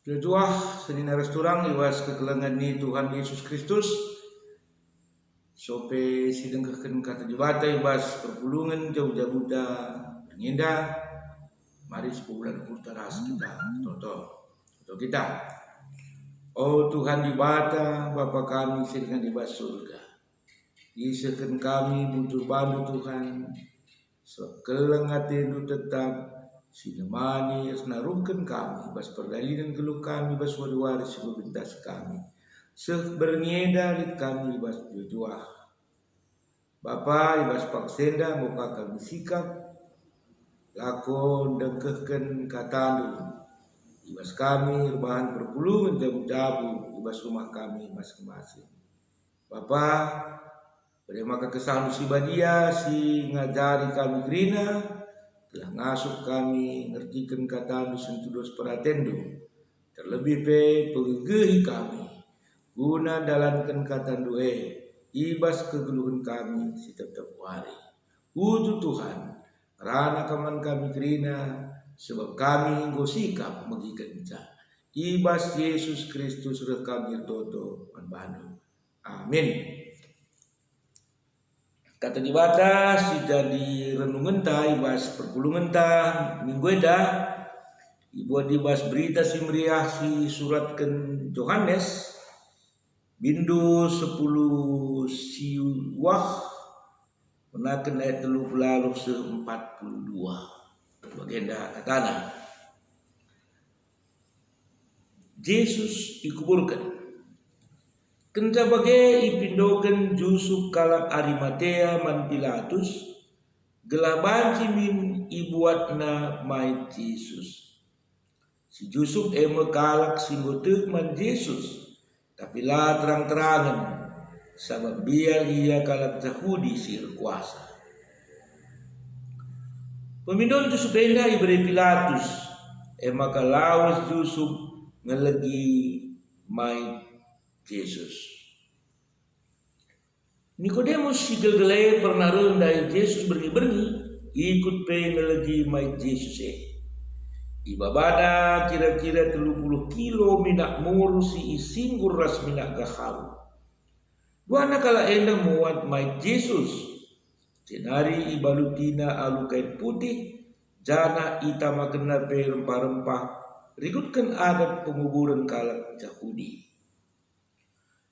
Jodoh senina resturang iwas kekelengan ni Tuhan Yesus Kristus sope sidengkeun kata jubata ibas perpulungan jauh-jauh da ngenda mari 10 bulan taras kita toto kita. Oh Tuhan jubata Bapa kami sedang di bas surga, isakeun kami butuh bantu Tuhan sekeleng atendu tetap sinemani naruhkeun kami bas perdalinan geluh kami bas wari-wari sebebintas kami sebernieda lit kami bas jodoah Bapa ibas paksenda muka kami sikap lakon dengkehkeun katandu ibas kami rebahan perpulungan jabu-jabu ibas rumah kami masing-masing. Bapa beri maka kesan sibadia si ngajari kami gerina telah ngasup kami ngertikan kata sentudos peratendu terlebih pe pegehi kami guna dalankan kata doe ibas kegeluhan kami si tetap wari utu Tuhan karena kaman kami gerina sebab kami gosikap mengikenca ibas Yesus Kristus rek kami toto manbanu amin. Kata dibaca si jadi renungan ta ibas perpulungan ta minggu eda ibu dibas berita si meriah si suratkan Yohanes bindu 10 siwah menaken ayat 30 se-42 bagenda katana Yesus dikuburkan kenta bagai ipindoken Yusuf kalak Arimatea man Pilatus gelabanci min ibuatna mait Yesus. Si Yusuf eme kalak singgotek man Yesus tapi lah terang-terangan sabab biar ia kalak Yahudi sir kuasa. Pemindon Yusuf enda iberi Pilatus maka lawas Yusuf ngelegi mait Yesus. Nikodemus si gelgele pernah rendai Yesus berni-berni ikut pe ngelegi mait Yesus ibabada kira-kira 30 kilo minak muru si isinggur ras minak gaharu. Duana kala enda muat mait Yesus cenari ibalutina alu kain putih jana ita makena pe rempah-rempah rikutkan adat penguburan kalak Yahudi.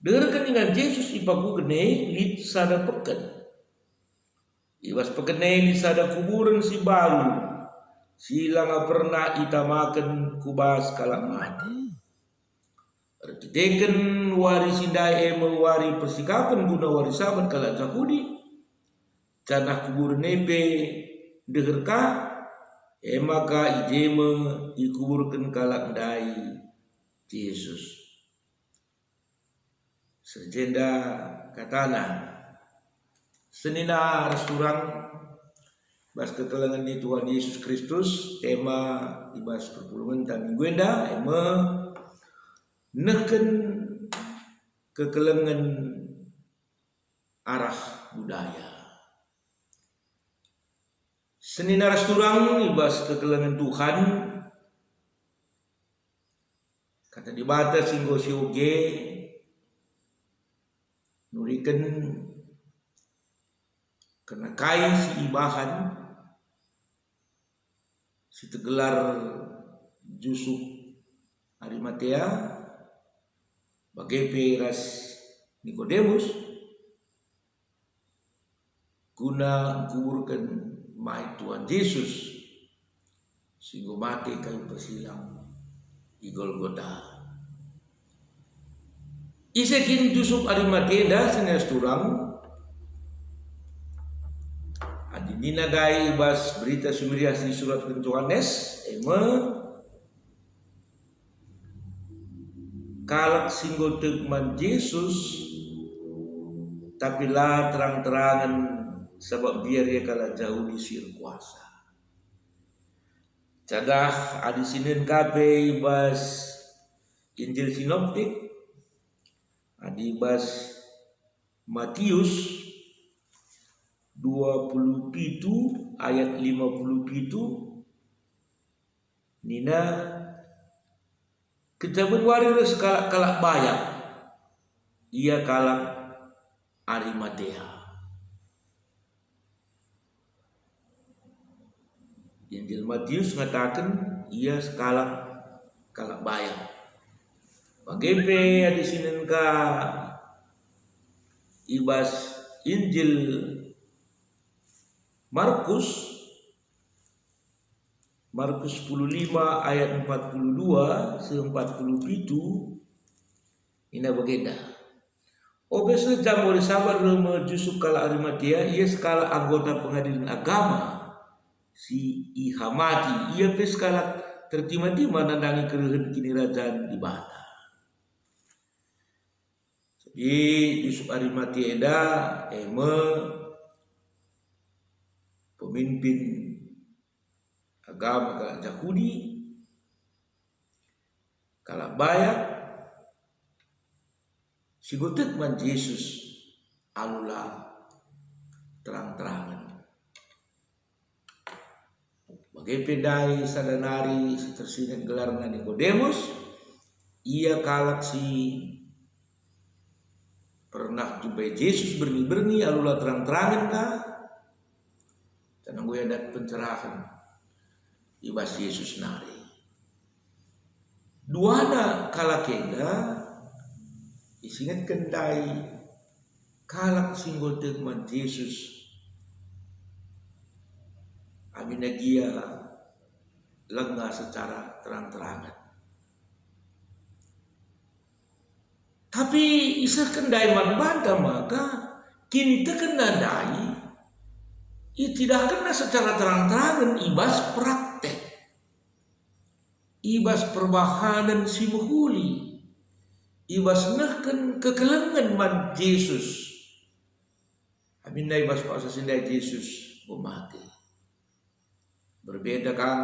Dengarkan dengan Yesus ipaku gene lit sada peken. Ibas pekene lit sada kuburan si balu. Sila pernah ita makan kubas kalak mati. Artiteken wari sindai wari persikapan guna wari saban kalak Yahudi. Canah kuburan nepe dengarka maka ijeme ikuburkan kalak dai Yesus. Serjenda katana senina resturang bas kekelengan ni Tuhan Yesus Kristus tema ibas perpulungan tan mingguenda neken kekelengan arah budaya senina resturang ibas kekelengan Tuhan kata dibata singgo sioge nurikan kena kain si ibahan si tegelar Yusuf Arimatea bagai peras Nikodemus guna kuburkan mait Tuhan Yesus sehingga mati kayu persilang di Golgota. Isekin Yusuf Arimatea senes turang adinina dai bas berita sumiriah di surat Yohanes kalak singgo tegman Yesus tapi lah terang-terangan sebab biar ia kalak jauh di sir kuasa cadah adisinin kape bas Injil Sinoptik adibas Matius 27 ayat 57 nina Kita berwari kalak bayak. Ia kalak Arimatea. Injil Matius mengatakan ia sekalak kalak bayak. Bagepe di sini ka ibas Injil Markus 15 ayat 42 sampai 47 ina bagenda. Obese jamur sabar reme Yusuf kala Arimatea ia skala anggota pengadilan agama si Ihamati ia skala tertima-tima nandangi kerehet kini kerajaan di bata. Jadi Yusuf Arimatea eda pemimpin agama kala Yahudi kala bayak sigotek man Yesus alula terang-terangan. Bagai pedai sadanari tersinet gelarna Nikodemus, ia kalak si pernah jumpai Yesus berni-berni alula terang-terangan kah? Tanang gue ada pencerahan ibas Yesus nari. Duana kalak kenda isingat kendai kalak singgotek man Yesus aminagia lengah secara terang-terangan. Tapi isa kendai man banta maka kini tekendai tidak kena secara terang-terangan ibas praktek. Ibas perbahanan si muhuli. Ibas nahkan kekelengan man Yesus. Aminda ibas paksa sindai Yesus mati. Berbeda kan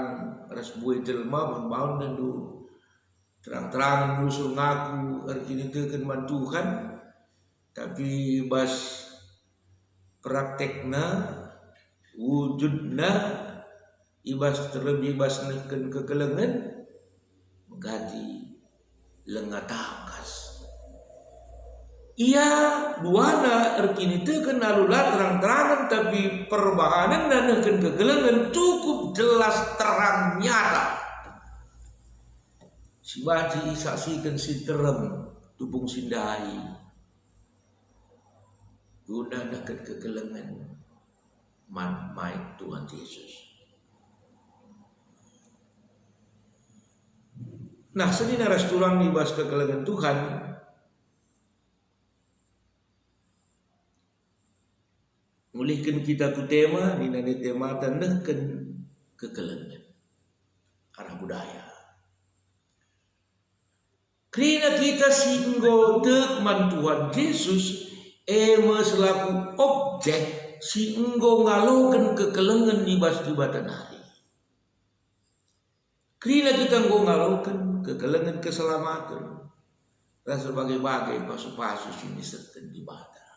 ras buai jelma membaun dan du terang-terangan musuh ngaku artinya tekan man Tuhan, tapi ibas praktekna wujudna ibas terlebih ibas nahkan kekelengan mengganti lengah tangkas. Ia duana erkini tekan alula terang-terangan tapi perbahanan dan nahkan kegelengan cukup jelas terang nyata. Si baji saksikan si terem tubung sindai guna nahkan kegelengan man maik Tuhan Yesus. Nah, senina restoran ibas kegelengan Tuhan mulihkan kita ku tema nina di tema tandahkan kegelengan arah budaya. Karena kita singgo tekman Tuhan Yesus selaku objek singgo ngalokan kegelengan ibas di batanari. Karena kita ngalokan kegelengan keselamatan dan sebagai-bagai pasu-pasu sini serta di bata.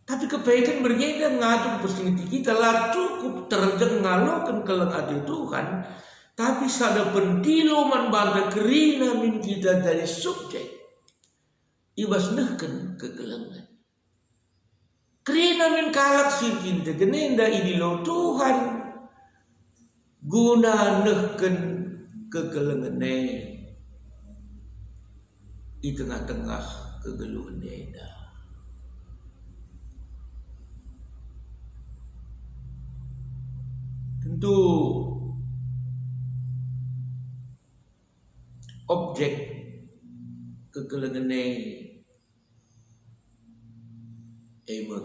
Tapi kebaikan berbeda ngadu persingiti kita lah cukup terjengalokan kelengatan Tuhan. Tapi sada pendilo man banda kerina min kita dari subjek. Ibas nahkan kegelengan. Kerina min kalak sirkin tegenenda idilo Tuhan. Guna nahkan kegelengan di tengah-tengah kegeluhan eda. Tentu objek kegelengan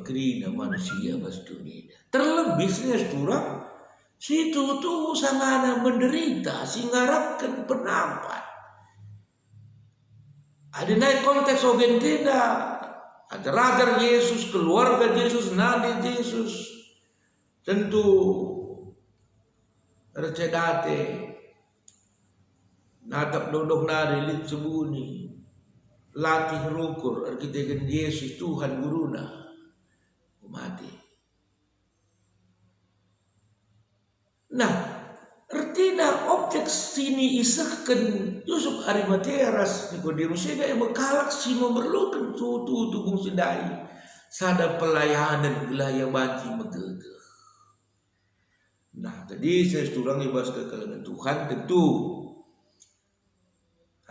kerina manusia bas dunia. Terlebih seorang situ tuh sangana menderita singharapkan penampat. Ada naik konteks obentena, ada raja Yesus, keluarga Yesus, nabi Yesus, tentu recedate natap dodok nari lit sebuni latih rukur arkiteken Yesus Tuhan guruna mati. Nah, Artinya objek sini isahkan Yusuf Arimatea ras Nikodemus seda yang bekalak si memerlukan tutu tugung sedai sada pelayanan gelaya banci megege. Nah tadi saya turang ibas kekalangan Tuhan tentu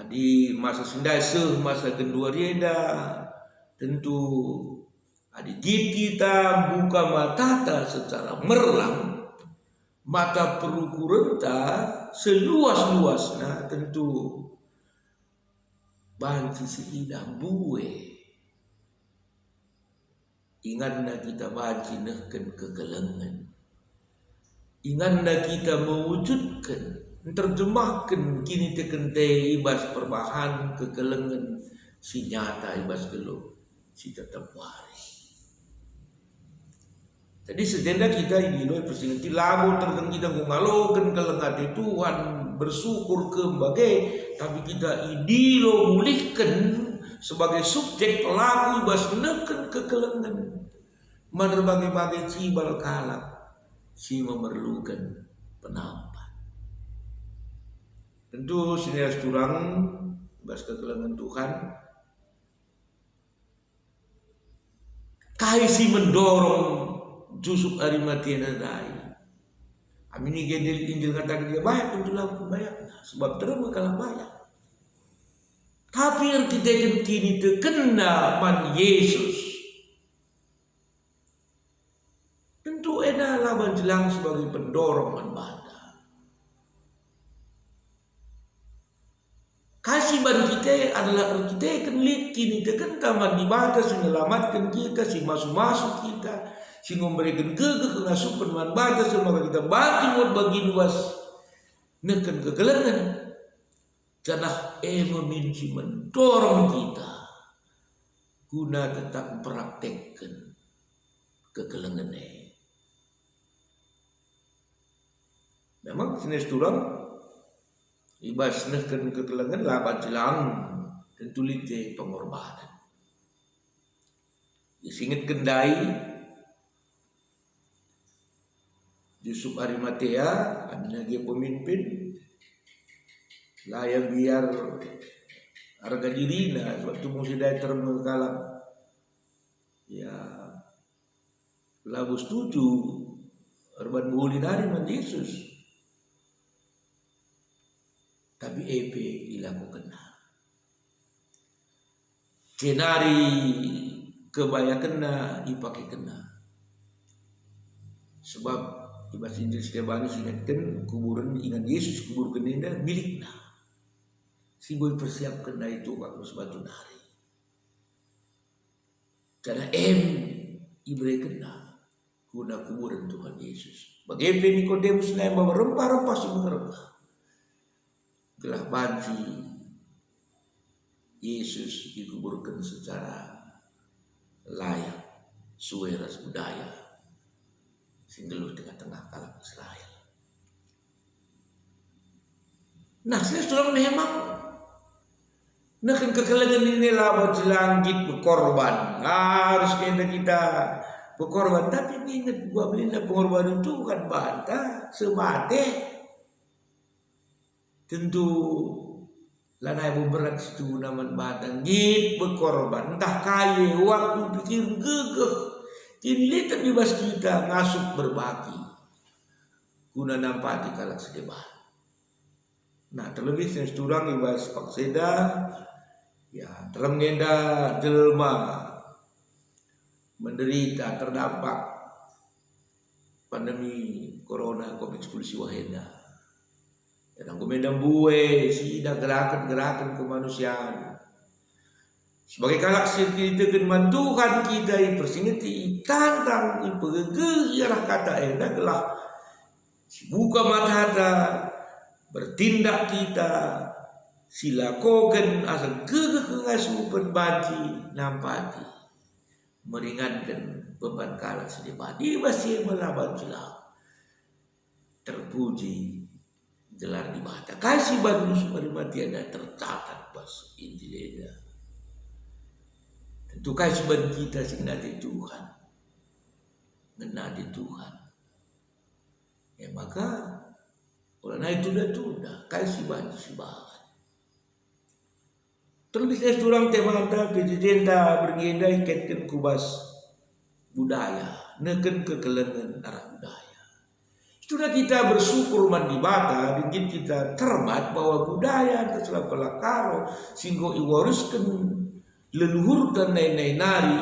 adi masa sendai masa kedua rieda tentu adi kita buka mata secara merlang mata perukurenta seluas-luasnya tentu banci seidang buwe ingatna kita banci nehken kegelengan ingatna kita mewujudkan terjemahkan kini tekente ibas perbahan kegelengan si nyata ibas gelo si tetap waris. Jadi sedenda kita ini loh persingati labu terkeng kita ngalokan kelengati Tuhan bersyukur kembagai tapi kita ini lo mulihkan sebagai subjek pelaku ibas neken kekelengan mana berbagai-bagai cibal kalak si memerlukan penampan. Tentu sini harus turang ibas kekelengan Tuhan kaisi mendorong Yusuf Arimatea nadai. Amini gendel injil kata dia banyak tentu laku banyak sebab terus kalah banyak. Tapi kita kini terkena man Yesus. Tentu enak laban jelang sebagai pendorong man banda. Kasih ban kita adalah kita kenlit kini terkena man dibatas menyelamatkan kita si masuk-masuk kita. Si memberikan gegeh kengasupan man batas maka kita bagi buat bagi luas neken kegelengan janah meminci mendorong kita guna tetap mempraktekkan kegelengan memang jenis turang ibas neken kegelengan laban jelang tentu lite pengorbanan disingit kendai Yusuf Arimatea adanya dia pemimpin layak biar harga diri nah waktu musim daya termengkalang ya labu setuju urban buhulin hari man Yesus tapi EP dilakukan kenari kebaya kena dipakai kena sebab ibas Injil Stefani ingatkan kuburan ingat Yesus kubur kenenda milikna si boy persiapkan dah itu waktu sebatu nari karena ibrei kena guna kuburan Tuhan Yesus bagi Nikodemus na yang bawa rempah-rempah si mengerempah gelah banci Yesus dikuburkan secara layak sesuai ras budaya singgeluh tengah-tengah kalak Israel. Nah, saya sudah memang nak kekelengan ini lawan langit berkorban. Harus kita berkorban. Tapi ingat gua belilah pengorbanan itu bukan bantah semate. Tentu lanai berat situ naman batang git berkorban. Entah kaya waktu pikir gegeh. Kini lihat bebas kita ngasup berbagi guna nampati kalak sedeban. Nah terlebih saya turang ibas pakseda ya terang ngenda jelma menderita terdampak pandemi corona COVID-19 wahenda. Dan aku mendam buwe sida gerakan-gerakan kemanusiaan. Sebagai kalak kita dengan Tuhan kita persingeti tantang ipegegirah kata adalah buka mata bertindak kita silakokan asal gegeh kengasupan banci nampati meringankan beban kalak sedebadi masih melawan jelang terpuji gelar di mata kasih bagus Arimatea ada tercatat pas Injilnya. Tentu kewajiban kita sing nadi Tuhan, menadi Tuhan. Ya maka Karena itu dah kasih banyak sibahan. Terlebih saya orang temata kejadian bergenda ikatkan kubas budaya, neken kekelengan arah budaya. Sudah kita bersyukur mandi bata, dan kita termat bahwa budaya terselap kelakaro, sehingga iwaruskan leluhurkan nai nari,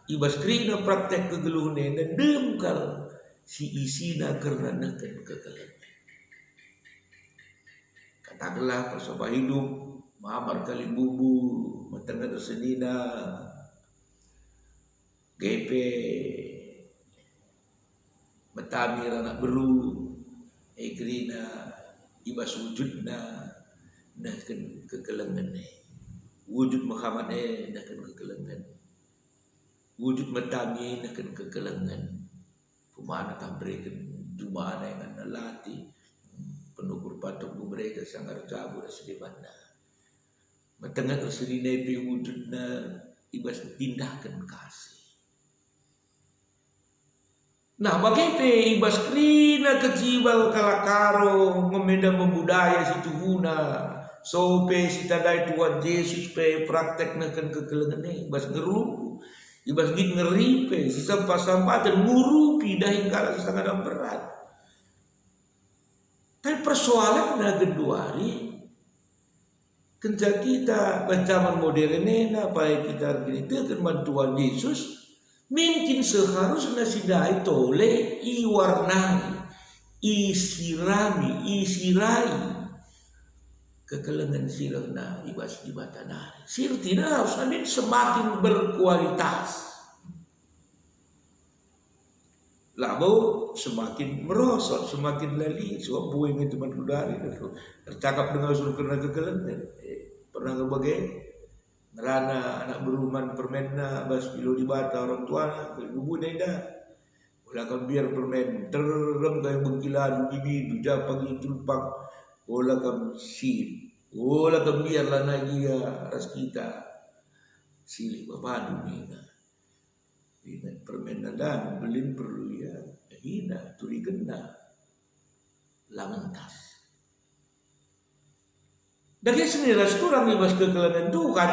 ibas krina praktek kegeluhnya dan demkal si isina karena neken kekelengan. Katakanlah persoba hidup mamar kali bubu matengah tersenina GP metamir anak beru egrina ibas wujudna naken kekelengan wujud Muhammad naken kekelengan wujud metami naken kekelengan pemana tambrekan jumana yang nalati penukur patung mereka sangat cabur sedebana. Matengah tersedina pe wujudna ibas tindahkan kasih. Nah, bagaimana ibas krina kecibal kalakaro memenda membudaya si tuhuna sope si tadai Tuhan Yesus pe praktek nakan kekelengan ibas ngeru ibas git ngeripe si sampah-sampah dan ngurupi dahin kala sangat berat. Tapi persoalan kedua hari ketika kita zaman modern ini apa kita kita Tuhan Yesus mungkin seharusnya sidai tole iwarnai isirai kekelengan sirna ibas di batanari sir tidak harus semakin berkualitas lalu semakin merosot, semakin lali. Sebab buih itu teman kudari tercakap dengan suruh kena kekelengan. Pernah kebagai merana anak beruman permenna bas kilo di bata orang tua ibu neda. Ulakan biar permen terem kayak bengkilan bibi duja pagi tulpak. Ulakan sil. Ulakan biar lana dia ras kita silih babadu nina. Ini permen dan belin perlu ya hina turi kena langentas. Dari sini kurang ibas kekelengan Tuhan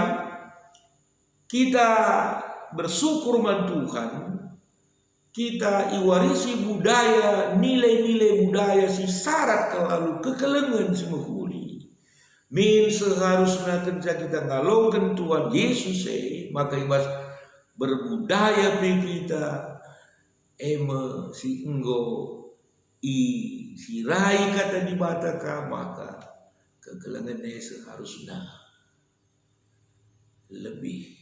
kita bersyukur man Tuhan kita iwarisi budaya nilai-nilai budaya si syarat kelalu kekelengan semehuli min seharusnya kerja kita ngalongkan Tuhan Yesus maka ibas berbudaya kita si enggo sirai kata di bataka maka kekelengannya seharusnya lebih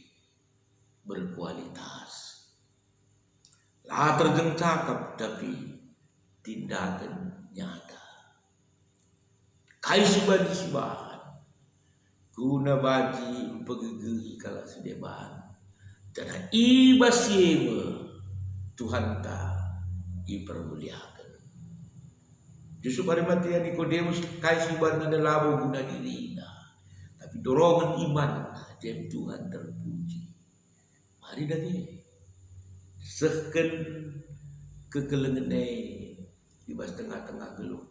berkualitas lah terjeng cakap tapi tindakan nyata kaisi bagi sibahan guna baji pegegehi kala sedeban dan ibas yema Tuhan tak dipermuliakan. Justru pada matian Nikodemus kasih barna labu guna dirina, tapi dorongan iman jadi Tuhan terpuji. Mari dari seken kekelengan ibas tengah-tengah geluh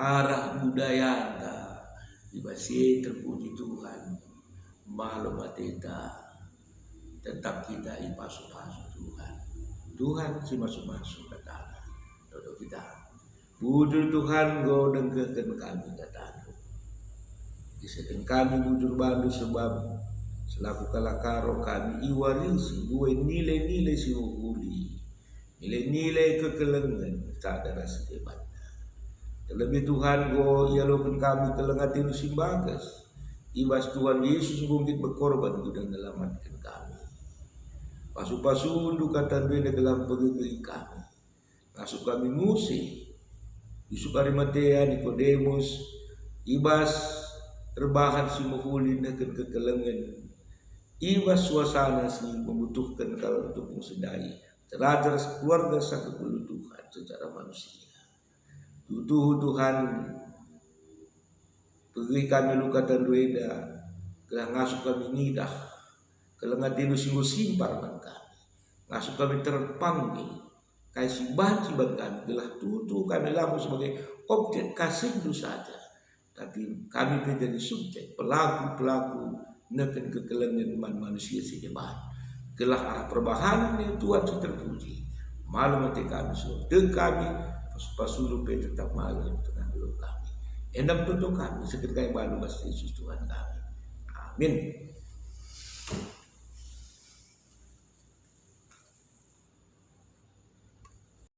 arah budaya ibas terpuji Tuhan malu mateta. Tetap kita ipasu-pasu Tuhan si masuk-masuk kata dodo kita bujur Tuhan go dengkekan kami kata diseken kami bujur bandu sebab selaku kalakaro kami iwarisi gue nilai-nilai si uhuli nilai-nilai kekelengan sadar sedebat terlebih Tuhan go ialokan kami kelengatin simbagas ibas Tuhan Yesus bungkit berkorban gudang menyelamatkan kami pasu-pasu kata beda dalam pegegeri kami. Masuk kami musih. Yusuf Arimatea, Nikodemus, ibas terbahan si muhulin akan kekelengan. Ibas suasana si membutuhkan kalau untuk sedai. Terajar keluarga sakit Tuhan secara manusia. Tutuh Tuhan pergi kami luka dan dueda. Kelah ngasuh kami nidah. Kalau nggak tidur singgung simpar bang kami, ngasuh kami terpanggil, kasih banci bang kami, telah tutu kami laku sebagai objek kasih itu saja, tapi kami menjadi subjek, pelaku neken kekelengan manusia sejeban. Kelah arah perbahanan yang Tuhan terpuji. Malu mati kami suruh kami pasulu pe tetap malu tengah dulu kami. Endam tentu kami seketika yang baru Yesus Tuhan kami. Amin.